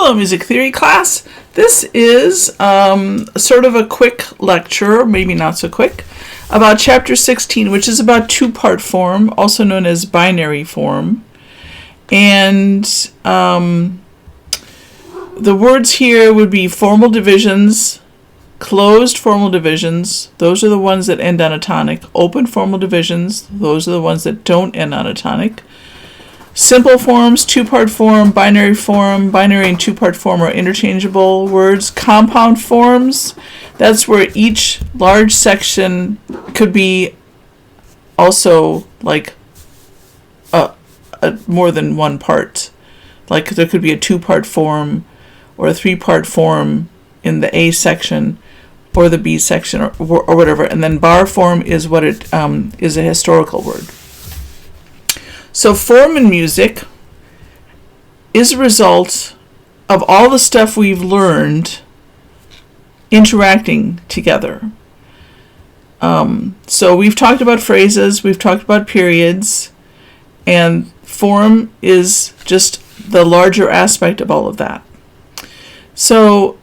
Hello, music theory class. This is sort of a quick lecture, maybe not so quick, about chapter 16, which is about two-part form, also known as binary form. And the words here would be formal divisions, closed formal divisions, those are the ones that end on a tonic. Open formal divisions, those are the ones that don't end on a tonic. Simple forms, two-part form, binary and two-part form are interchangeable words. Compound forms, that's where each large section could be also like a more than one part. Like there could be a two-part form or a three-part form in the A section or the B section or whatever. And then bar form is what it is a historical word. So form in music is a result of all the stuff we've learned interacting together. So we've talked about phrases, we've talked about periods, and form is just the larger aspect of all of that. So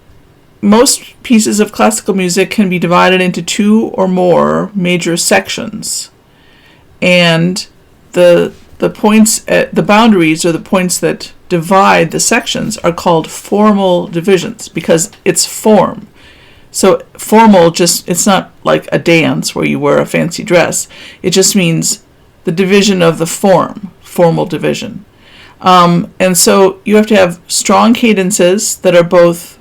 most pieces of classical music can be divided into two or more major sections, and the points at the boundaries, or the points that divide the sections, are called formal divisions because it's form. So formal, it's not like a dance where you wear a fancy dress. It just means the division of the formal division. And so you have to have strong cadences that are both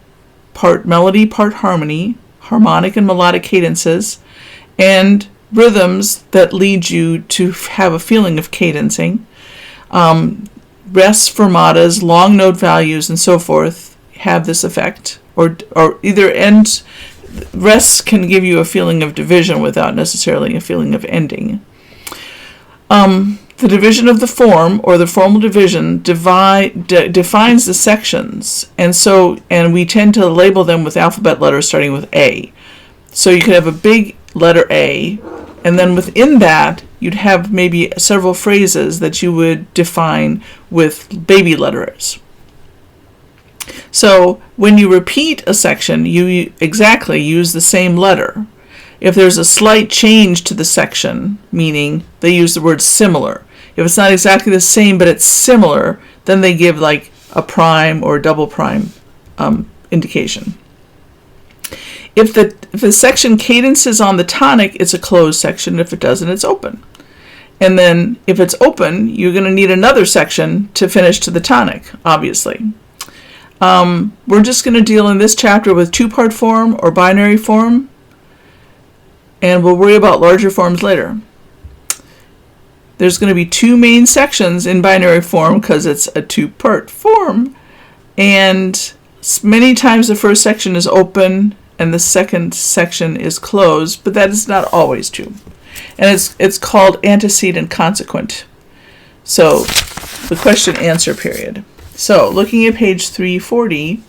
part melody, part harmony, harmonic and melodic cadences, and rhythms that lead you to have a feeling of cadencing. Rests, fermatas, long note values, and so forth have this effect. Or either end, rests can give you a feeling of division without necessarily a feeling of ending. The division of the form, or the formal division, defines the sections, and we tend to label them with alphabet letters starting with A. So you could have a big letter A, and then within that, you'd have maybe several phrases that you would define with baby letters. So when you repeat a section, you exactly use the same letter. If there's a slight change to the section, meaning they use the word similar. If it's not exactly the same, but it's similar, then they give like a prime or double prime indication. If the section cadences on the tonic, it's a closed section. If it doesn't, it's open. And then if it's open, you're going to need another section to finish to the tonic, obviously. We're just going to deal in this chapter with two-part form or binary form, and we'll worry about larger forms later. There's going to be two main sections in binary form because it's a two-part form, and many times the first section is open and the second section is closed, but that is not always true. And it's called antecedent consequent. So the question answer period. So looking at page 340,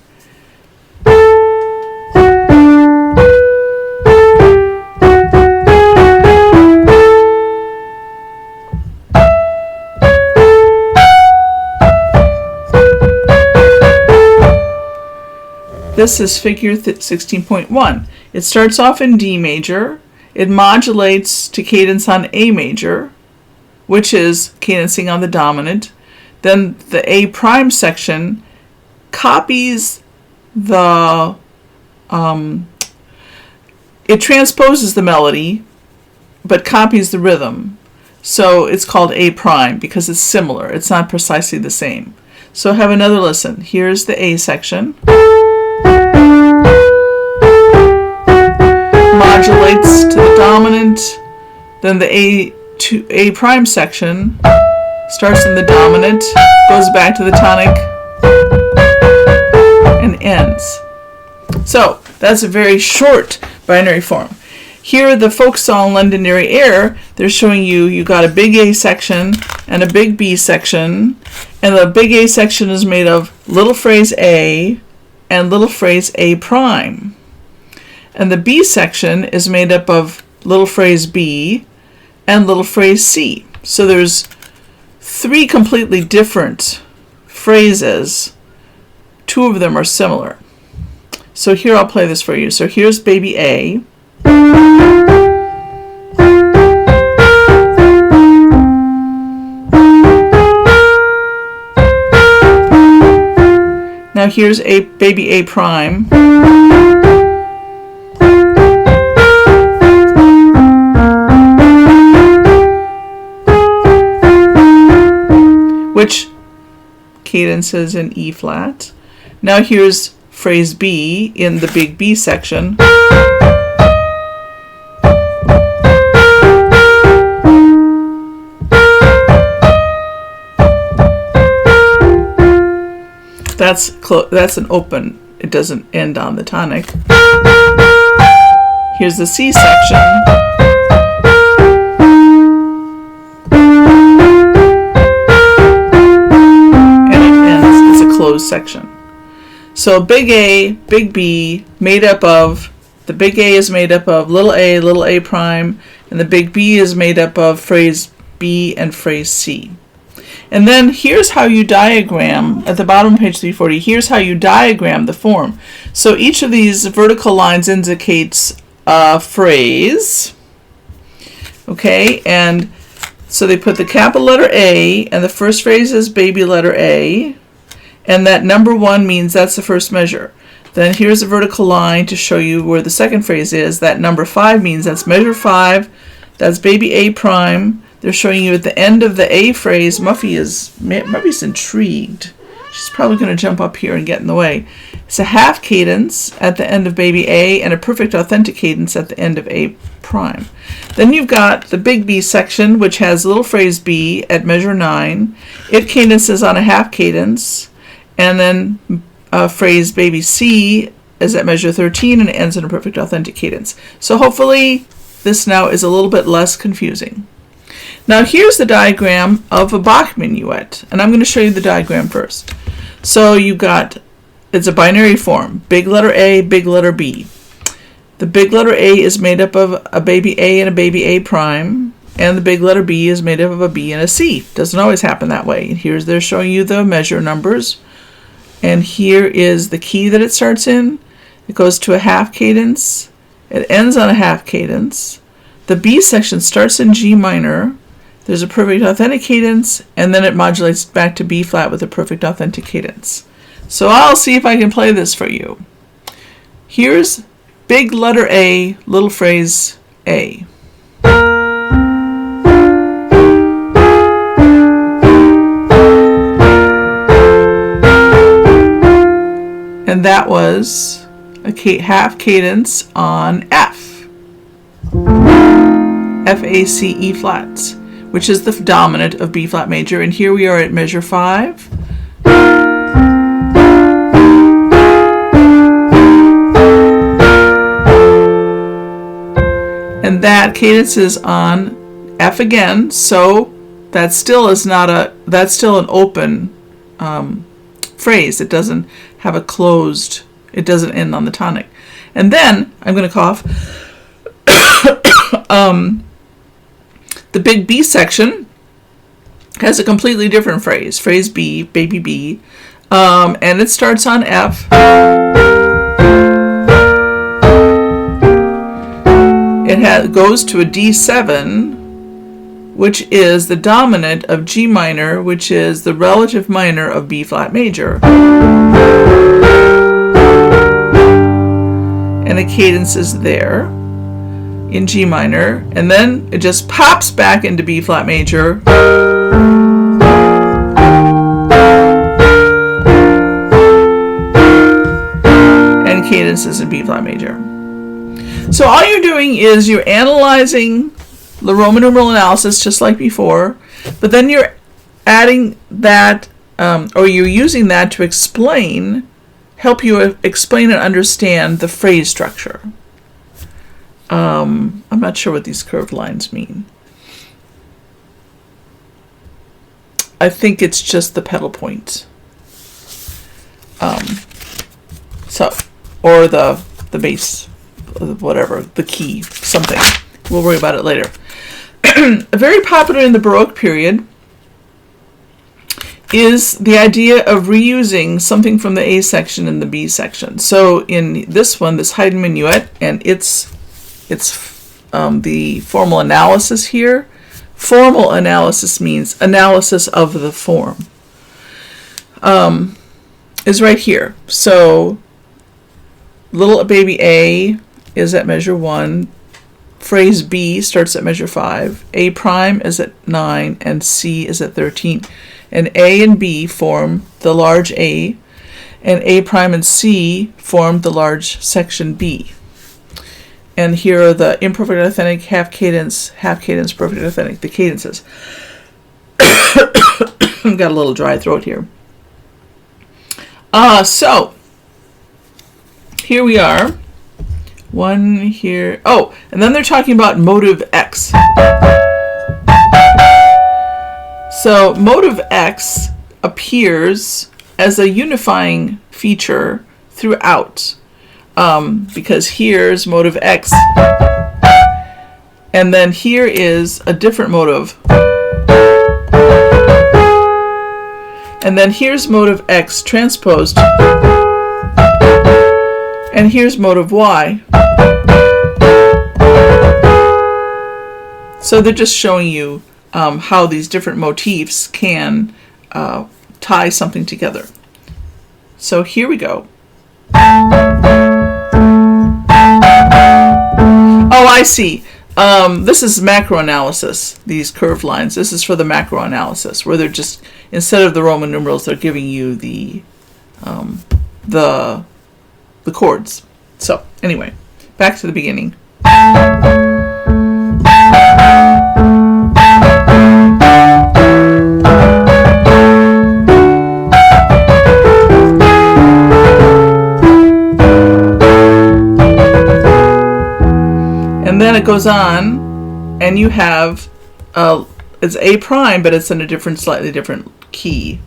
this is figure 16.1. It starts off in D major. It modulates to cadence on A major, which is cadencing on the dominant. Then the A prime section copies it transposes the melody, but copies the rhythm. So it's called A prime because it's similar. It's not precisely the same. So have another listen. Here's the A section. Modulates to the dominant, then the A prime section starts in the dominant, goes back to the tonic, and ends. So that's a very short binary form. Here, the folk song Londonderry Air, they're showing you got a big A section and a big B section, and the big A section is made of little phrase A and little phrase A prime. And the B section is made up of little phrase B and little phrase C. So there's three completely different phrases two of them are similar. So here I'll play this for you. So here's baby A. Now here's a baby A prime. Which cadences in E flat. Now here's phrase B in the big B section. That's an open. It doesn't end on the tonic. Here's the C section. And it ends. It's a closed section. So big A, big B, made up of, the big A is made up of little A prime, and the big B is made up of phrase B and phrase C. And then here's how you diagram, at the bottom of page 340, here's how you diagram the form. So each of these vertical lines indicates a phrase. Okay, and so they put the capital letter A, and the first phrase is baby letter A, and that number 1 means that's the first measure. Then here's a vertical line to show you where the second phrase is. That number 5 means that's measure 5, that's baby A prime. They're showing you at the end of the A phrase. Muffy's intrigued. She's probably going to jump up here and get in the way. It's a half cadence at the end of baby A and a perfect authentic cadence at the end of A prime. Then you've got the big B section, which has little phrase B at measure 9. It cadences on a half cadence. And then phrase baby C is at measure 13 and it ends in a perfect authentic cadence. So hopefully this now is a little bit less confusing. Now here's the diagram of a Bach minuet, and I'm going to show you the diagram first. So you got, it's a binary form, big letter A, big letter B. The big letter A is made up of a baby A and a baby A prime, and the big letter B is made up of a B and a C. Doesn't always happen that way. And here's, they're showing you the measure numbers, and here is the key that it starts in. It goes to a half cadence, it ends on a half cadence. The B section starts in G minor. There's a perfect authentic cadence, and then it modulates back to B flat with a perfect authentic cadence. So I'll see if I can play this for you. Here's big letter A, little phrase A. And that was a half cadence on F. F, A, C, E flats, which is the dominant of B flat major, and here we are at measure 5. And that cadence is on F again, so that still is not that's still an open phrase. It doesn't have a closed, it doesn't end on the tonic. And then, I'm going to cough, the big B section has a completely different phrase, phrase B, baby B, and it starts on F. It goes to a D7, which is the dominant of G minor, which is the relative minor of B flat major. And the cadence is there in G minor, and then it just pops back into B flat major. And cadences in B flat major. So all you're doing is you're analyzing the Roman numeral analysis just like before, but then you're adding that, or you're using that to help you explain and understand the phrase structure. I'm not sure what these curved lines mean. I think it's just the pedal point. Or the bass, whatever, the key, something. We'll worry about it later. Very popular in the Baroque period. is the idea of reusing something from the A section in the B section. So in this one, this Haydn Minuet, and it's the formal analysis here. Formal analysis means analysis of the form. Is right here. So little baby A is at measure 1. Phrase B starts at measure 5. A prime is at 9, and C is at 13. And A and B form the large A, and A prime and C form the large section B. And here are the imperfect authentic, half cadence, perfect authentic, the cadences. Got a little dry throat here. So here we are. One here. Oh, and then they're talking about motive X. So motive X appears as a unifying feature throughout, because here's motive X, and then here is a different motive, and then here's motive X transposed, and here's motive Y. So they're just showing you how these different motifs can tie something together. So here we go. Oh, I see. This is macro analysis, these curved lines. This is for the macro analysis, where they're just, instead of the Roman numerals, they're giving you the chords. So anyway, back to the beginning. And then it goes on, and you have, it's A prime, but it's in a different, slightly different key.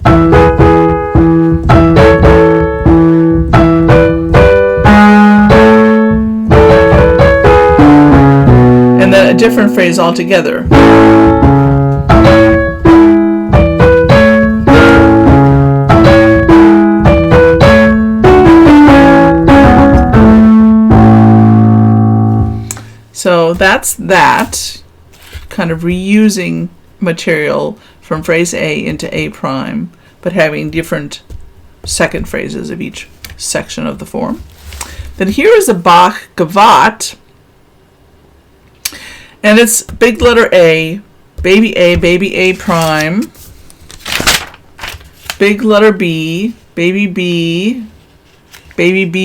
And then a different phrase altogether. So that's that, kind of reusing material from phrase A into A prime, but having different second phrases of each section of the form. Then here is a Bhagavad, and it's big letter A, baby A prime, big letter B, baby B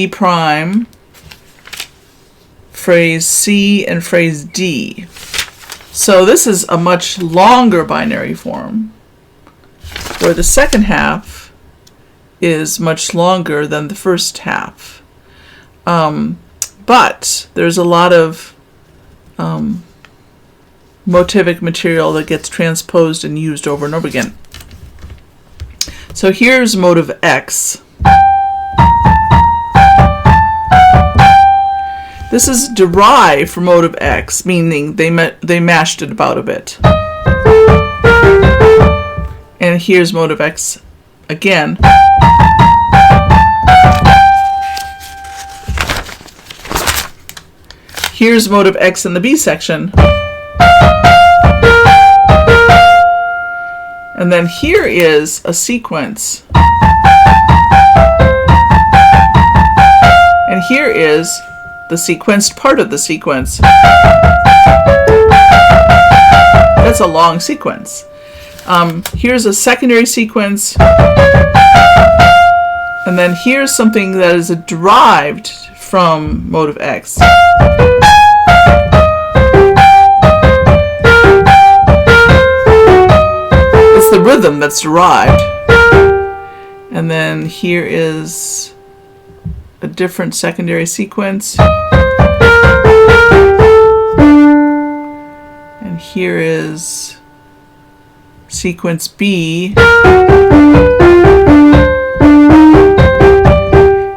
prime, phrase C, and phrase D. So this is a much longer binary form, where the second half is much longer than the first half. But there's a lot of motivic material that gets transposed and used over and over again. So here's motive X. This is derived from motive X, meaning they mashed it about a bit. And here's motive X again. Here's motive X in the B section. And then here is a sequence. And here is the sequenced part of the sequence. That's a long sequence. Here's a secondary sequence, and then here's something that is derived from motive X. It's the rhythm that's derived. And then here is a different secondary sequence. And here is sequence B.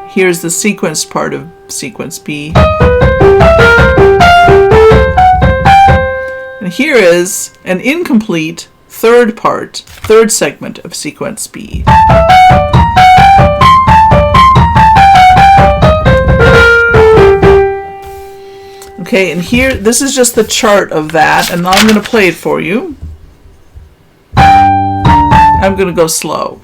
Here's the sequenced part of sequence B. And here is an incomplete third segment of sequence B. Okay, and here, this is just the chart of that, and I'm going to play it for you. I'm going to go slow.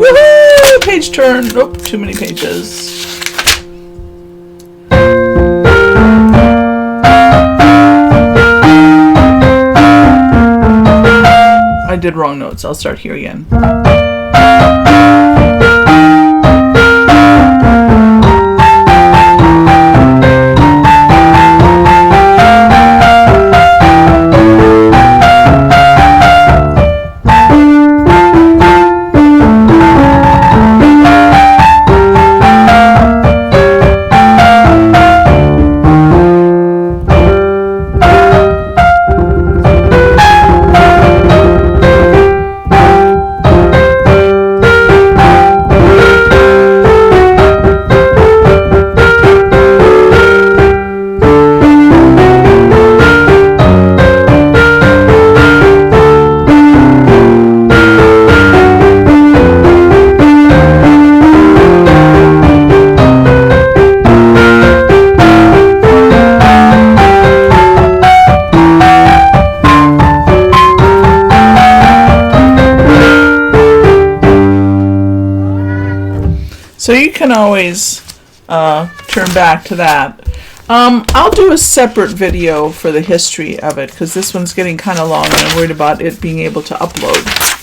Woohoo! Page turn. Nope, too many pages. I did wrong notes. I'll start here again. So you can always turn back to that. I'll do a separate video for the history of it because this one's getting kind of long and I'm worried about it being able to upload.